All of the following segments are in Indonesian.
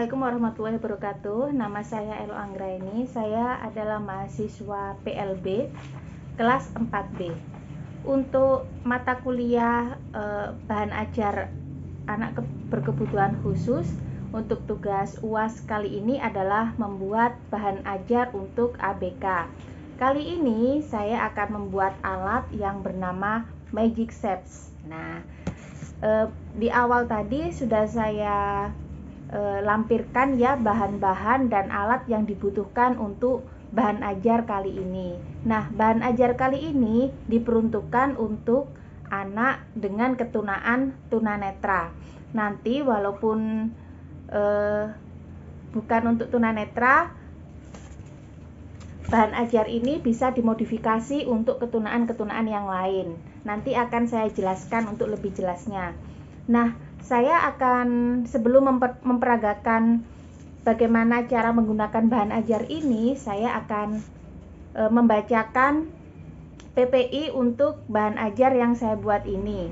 Assalamualaikum warahmatullahi wabarakatuh. Nama saya Elo Anggraini. Saya adalah mahasiswa PLB kelas 4B. Untuk mata kuliah bahan ajar anak berkebutuhan khusus, untuk tugas UAS kali ini adalah membuat bahan ajar untuk ABK. Kali ini saya akan membuat alat yang bernama Magic Shapes. Nah, di awal tadi sudah saya lampirkan ya bahan-bahan dan alat yang dibutuhkan untuk bahan ajar kali ini. Nah, bahan ajar kali ini diperuntukkan untuk anak dengan ketunaan tunanetra. Nanti walaupun bukan untuk tunanetra, bahan ajar ini bisa dimodifikasi untuk ketunaan-ketunaan yang lain. Nanti akan saya jelaskan untuk lebih jelasnya. Nah, saya akan sebelum memperagakan bagaimana cara menggunakan bahan ajar ini, saya akan membacakan PPI untuk bahan ajar yang saya buat ini.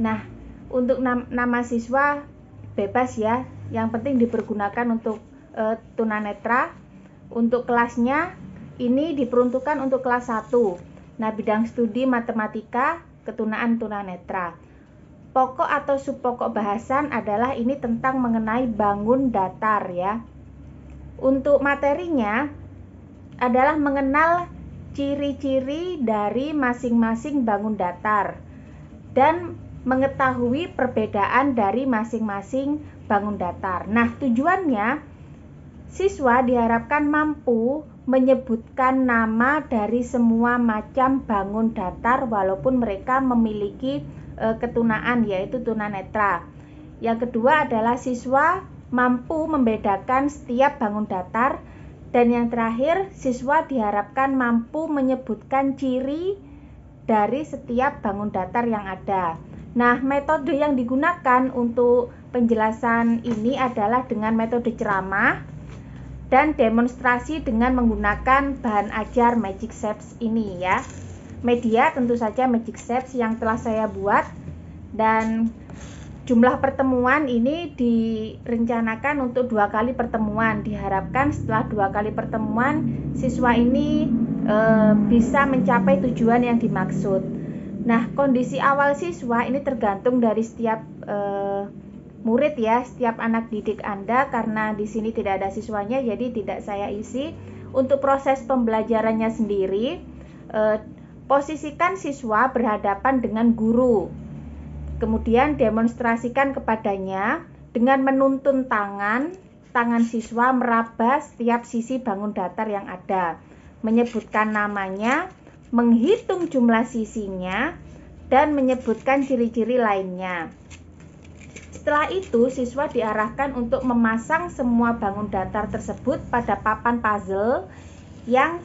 Nah, untuk nama siswa bebas ya, yang penting dipergunakan untuk tunanetra. Untuk kelasnya ini diperuntukkan untuk kelas 1. Nah, bidang studi matematika ketunaan tunanetra. Pokok atau subpokok bahasan adalah ini tentang mengenai bangun datar ya. Untuk materinya adalah mengenal ciri-ciri dari masing-masing bangun datar dan mengetahui perbedaan dari masing-masing bangun datar. Nah, tujuannya siswa diharapkan mampu menyebutkan nama dari semua macam bangun datar walaupun mereka memiliki ketunaan yaitu tunanetra. Yang kedua adalah siswa mampu membedakan setiap bangun datar, dan yang terakhir siswa diharapkan mampu menyebutkan ciri dari setiap bangun datar yang ada. Nah, metode yang digunakan untuk penjelasan ini adalah dengan metode ceramah dan demonstrasi dengan menggunakan bahan ajar Magic Shapes ini ya. Media tentu saja Magic Shapes yang telah saya buat, dan jumlah pertemuan ini direncanakan untuk 2 kali pertemuan. Diharapkan setelah 2 kali pertemuan siswa ini bisa mencapai tujuan yang dimaksud. Nah, kondisi awal siswa ini tergantung dari setiap murid ya, setiap anak didik Anda, karena di sini tidak ada siswanya jadi tidak saya isi. Untuk proses pembelajarannya sendiri, posisikan siswa berhadapan dengan guru, kemudian demonstrasikan kepadanya dengan menuntun tangan siswa meraba setiap sisi bangun datar yang ada, menyebutkan namanya, menghitung jumlah sisinya, dan menyebutkan ciri-ciri lainnya. Setelah itu siswa diarahkan untuk memasang semua bangun datar tersebut pada papan puzzle yang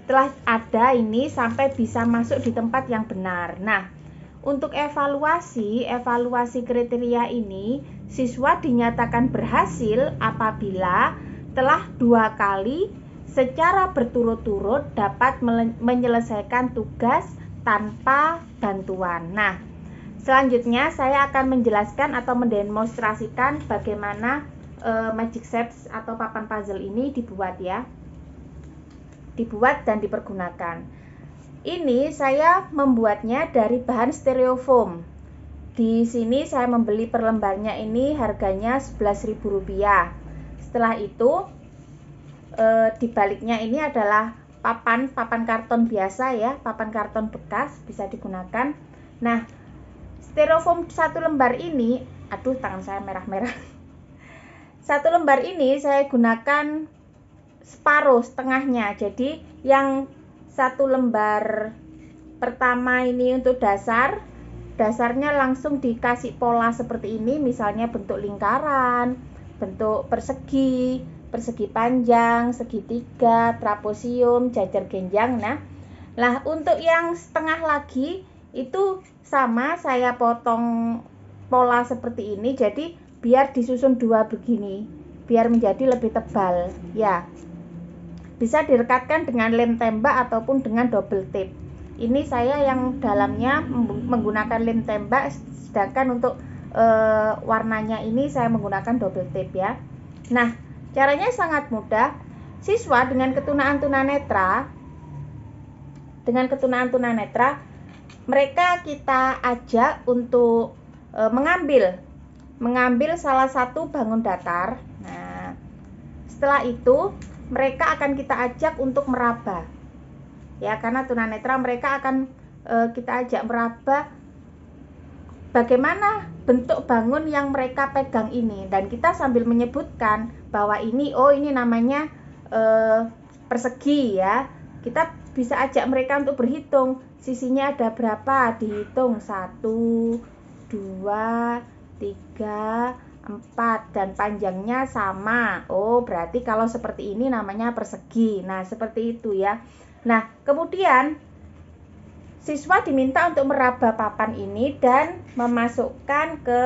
telah ada ini sampai bisa masuk di tempat yang benar. Nah, untuk evaluasi kriteria ini, siswa dinyatakan berhasil apabila telah 2 kali secara berturut-turut dapat menyelesaikan tugas tanpa bantuan. Nah, selanjutnya saya akan menjelaskan atau mendemonstrasikan bagaimana Magic Shapes atau papan puzzle ini dibuat ya. Dibuat dan dipergunakan. Ini saya membuatnya dari bahan styrofoam. Di sini saya membeli per lembarnya ini harganya Rp11.000. Setelah itu di baliknya ini adalah papan karton biasa ya, papan karton bekas bisa digunakan. Nah, styrofoam 1 lembar ini, aduh tangan saya merah-merah. 1 lembar ini saya gunakan separuh, setengahnya. Jadi yang 1 lembar pertama ini untuk dasarnya langsung dikasih pola seperti ini, misalnya bentuk lingkaran, bentuk persegi panjang, segitiga, trapesium, jajar genjang. Nah, untuk yang setengah lagi itu sama, saya potong pola seperti ini, jadi biar disusun 2 begini, biar menjadi lebih tebal ya. Bisa direkatkan dengan lem tembak ataupun dengan double tape. Ini saya yang dalamnya menggunakan lem tembak, sedangkan untuk warnanya ini saya menggunakan double tape ya. Nah, caranya sangat mudah. Siswa dengan ketunaan tunanetra, mereka kita ajak untuk mengambil salah satu bangun datar. Nah, setelah itu mereka akan kita ajak untuk meraba. Ya, karena tunanetra mereka akan kita ajak meraba bagaimana bentuk bangun yang mereka pegang ini, dan kita sambil menyebutkan bahwa ini namanya persegi ya. Kita bisa ajak mereka untuk berhitung sisinya ada berapa, dihitung 1, 2, 3, 4 dan panjangnya sama. Oh, berarti kalau seperti ini namanya persegi. Nah, seperti itu ya. Nah, kemudian siswa diminta untuk meraba papan ini dan memasukkan ke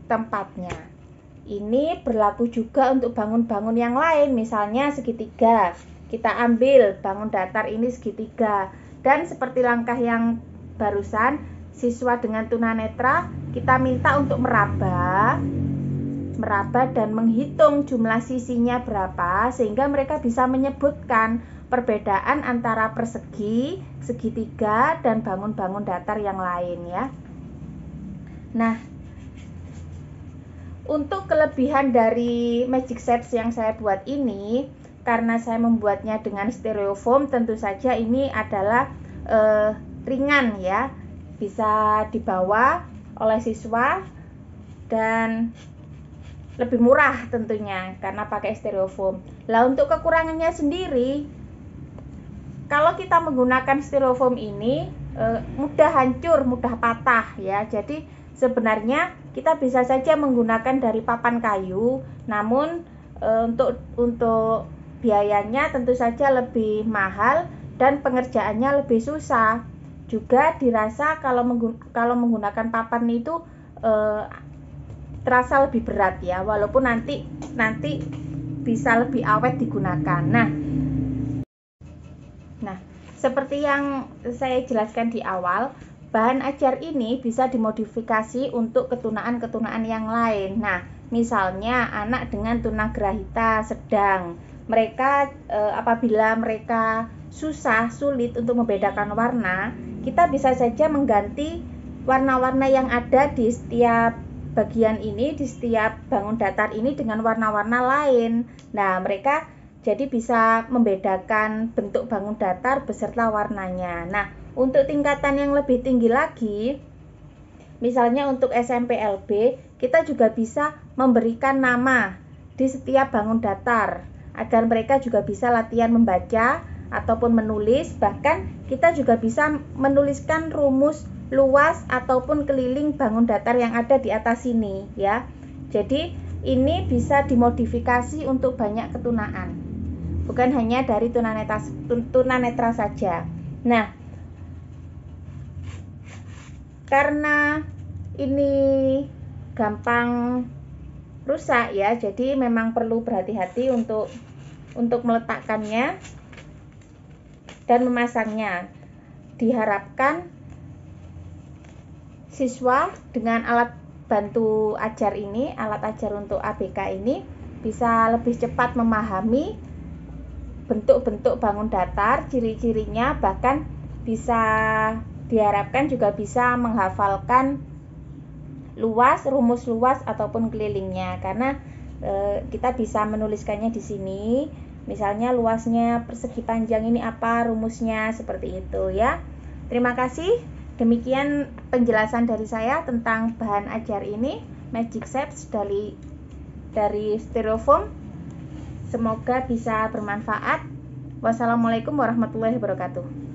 tempatnya. Ini berlaku juga untuk bangun-bangun yang lain, misalnya segitiga. Kita ambil bangun datar ini segitiga, dan seperti langkah yang barusan, siswa dengan tunanetra kita minta untuk meraba dan menghitung jumlah sisinya berapa, sehingga mereka bisa menyebutkan perbedaan antara persegi, segitiga, dan bangun-bangun datar yang lain ya. Nah, untuk kelebihan dari Magic Shapes yang saya buat ini, karena saya membuatnya dengan styrofoam, tentu saja ini adalah ringan ya, bisa dibawa oleh siswa dan lebih murah tentunya karena pakai styrofoam. Lah, untuk kekurangannya sendiri, kalau kita menggunakan styrofoam ini mudah hancur, mudah patah ya. Jadi sebenarnya kita bisa saja menggunakan dari papan kayu, namun untuk biayanya tentu saja lebih mahal dan pengerjaannya lebih susah. Juga dirasa kalau menggunakan papan itu terasa lebih berat ya, walaupun nanti bisa lebih awet digunakan. Nah, seperti yang saya jelaskan di awal, bahan ajar ini bisa dimodifikasi untuk ketunaan-ketunaan yang lain. Nah, misalnya anak dengan tunagrahita sedang, mereka apabila mereka sulit untuk membedakan warna, kita bisa saja mengganti warna-warna yang ada di setiap bagian ini, di setiap bangun datar ini dengan warna-warna lain. Nah, mereka jadi bisa membedakan bentuk bangun datar beserta warnanya. Nah, untuk tingkatan yang lebih tinggi lagi, misalnya untuk SMP LB, kita juga bisa memberikan nama di setiap bangun datar agar mereka juga bisa latihan membaca ataupun menulis. Bahkan kita juga bisa menuliskan rumus luas ataupun keliling bangun datar yang ada di atas sini ya. Jadi ini bisa dimodifikasi untuk banyak ketunaan, bukan hanya dari tunanetra saja. Nah, karena ini gampang rusak ya, jadi memang perlu berhati-hati untuk meletakkannya dan memasangnya. Diharapkan siswa dengan alat bantu ajar ini, alat ajar untuk ABK ini, bisa lebih cepat memahami bentuk-bentuk bangun datar, ciri-cirinya, bahkan bisa diharapkan juga bisa menghafalkan rumus luas ataupun kelilingnya, karena kita bisa menuliskannya di sini. Misalnya luasnya persegi panjang ini apa rumusnya, seperti itu ya. Terima kasih. Demikian penjelasan dari saya tentang bahan ajar ini, Magic Shapes dari styrofoam. Semoga bisa bermanfaat. Wassalamualaikum warahmatullahi wabarakatuh.